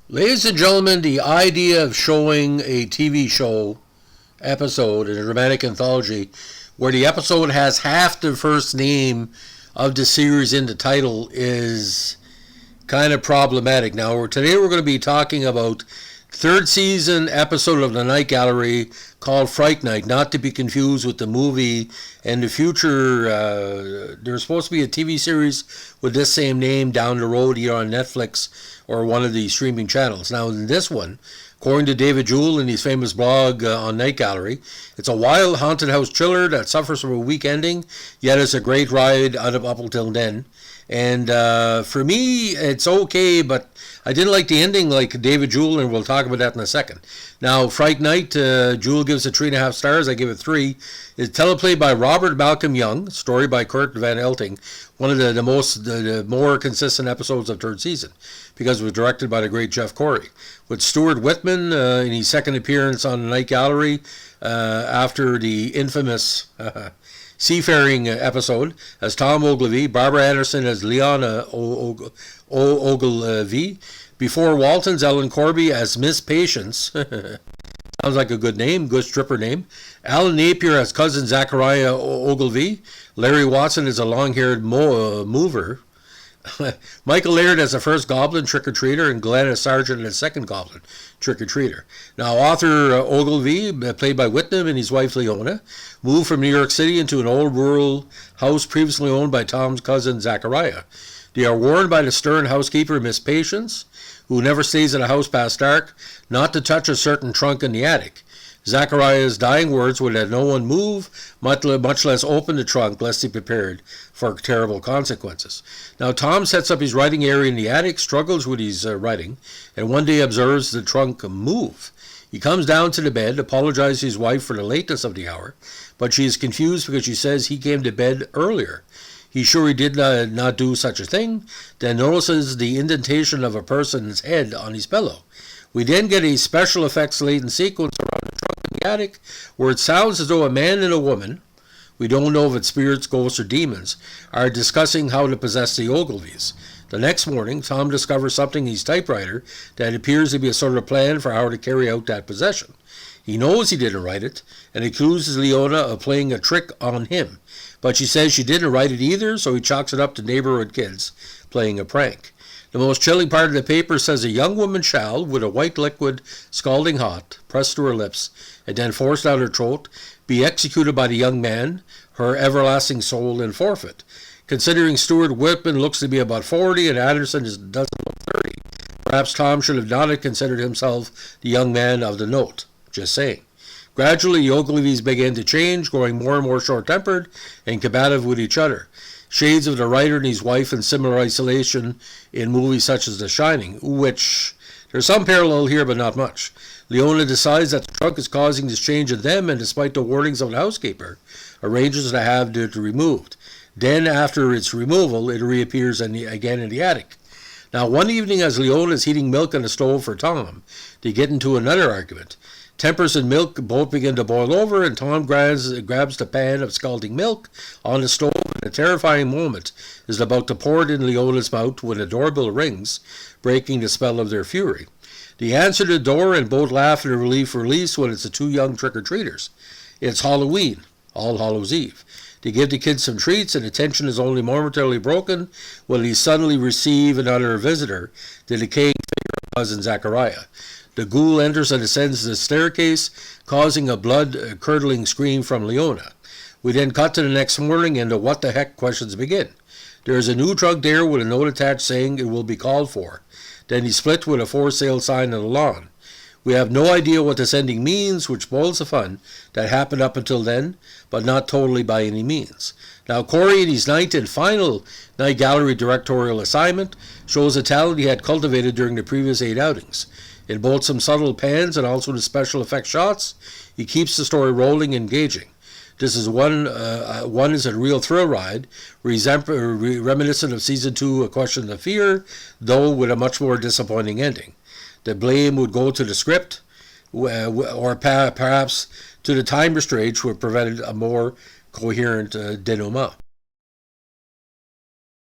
Ladies and gentlemen, the idea of showing a TV show episode in a dramatic anthology where the episode has half the first name of the series in the title is kind of problematic. Now, today we're going to be talking about third season episode of the Night Gallery called Fright Night, not to be confused with the movie and the future. There's supposed to be a TV series with this same name down the road here on Netflix or one of the streaming channels. Now, in this one, according to David Jewell in his famous blog on Night Gallery, it's a wild haunted house chiller that suffers from a weak ending, yet it's a great ride up until then. And for me, it's okay, but I didn't like the ending like David Jewell, and we'll talk about that in a second. Now, Fright Night, Jewell gives it 3.5 stars. I give it 3. It's teleplay by Robert Malcolm Young, story by Kurt Van Elting, one of the more consistent episodes of third season, because it was directed by the great Jeff Corey. With Stuart Whitman in his second appearance on the Night Gallery after the infamous Seafaring episode as Tom Ogilvy, Barbara Anderson as Leona Ogilvy, before Walton's Ellen Corby as Miss Patience. Sounds like a good name, good stripper name. Alan Napier as cousin Zachariah Ogilvy. Larry Watson is a long-haired mover. Michael Laird as the first goblin trick-or-treater, and Glenn as Sargent as second goblin trick-or-treater. Now, author Ogilvy, played by Whitman, and his wife Leona, moved from New York City into an old rural house previously owned by Tom's cousin Zachariah. They are warned by the stern housekeeper, Miss Patience, who never stays in a house past dark, not to touch a certain trunk in the attic. Zachariah's dying words were that no one move, much less open the trunk, lest he prepared for terrible consequences. Now, Tom sets up his writing area in the attic, struggles with his writing, and one day observes the trunk move. He comes down to the bed, apologizes to his wife for the lateness of the hour, but she is confused because she says he came to bed earlier. He's sure he did not do such a thing, then notices the indentation of a person's head on his pillow. We then get a special effects laden sequence around the trunk in the attic where it sounds as though a man and a woman, we don't know if it's spirits, ghosts, or demons, are discussing how to possess the Ogilvies. The next morning, Tom discovers something in his typewriter that appears to be a sort of plan for how to carry out that possession. He knows he didn't write it, and accuses Leona of playing a trick on him. But she says she didn't write it either, so he chalks it up to neighborhood kids playing a prank. The most chilling part of the paper says a young woman shall, with a white liquid scalding hot, pressed to her lips, and then forced down her throat, be executed by the young man, her everlasting soul in forfeit. Considering Stuart Whitman looks to be about 40 and Anderson doesn't look 30, perhaps Tom should have not considered himself the young man of the note. Just saying. Gradually, the Ogilvies began to change, growing more and more short-tempered and combative with each other. Shades of the writer and his wife in similar isolation in movies such as The Shining, which there's some parallel here but not much. Leona decides that the trunk is causing this change in them, and despite the warnings of the housekeeper, arranges to have it removed. Then, after its removal, it reappears again in the attic. Now, one evening as Leona is heating milk on the stove for Tom, they get into another argument. Tempers and milk both begin to boil over, and Tom grabs the pan of scalding milk on the stove, and a terrifying moment is about to pour it in Leona's mouth when the doorbell rings, breaking the spell of their fury. They answer the door, and both laugh in relief release when it's the two young trick-or-treaters. It's Halloween, All Hallows Eve. They give the kids some treats, and the tension is only momentarily broken when they suddenly receive another visitor, the decaying figure of cousin Zachariah. The ghoul enters and ascends the staircase, causing a blood-curdling scream from Leona. We then cut to the next morning, and the what-the-heck questions begin. There is a new trunk there with a note attached saying it will be called for. Then he split with a for sale sign on the lawn. We have no idea what this ending means, which spoils the fun that happened up until then, but not totally by any means. Now, Corey, in his ninth and final Night Gallery directorial assignment, shows a talent he had cultivated during the previous 8 outings. In both some subtle pans and also the special effects shots, he keeps the story rolling and engaging. This is one is a real thrill ride, reminiscent of Season 2, A Question of Fear, though with a much more disappointing ending. The blame would go to the script, or perhaps to the time restraints which prevented a more coherent denouement.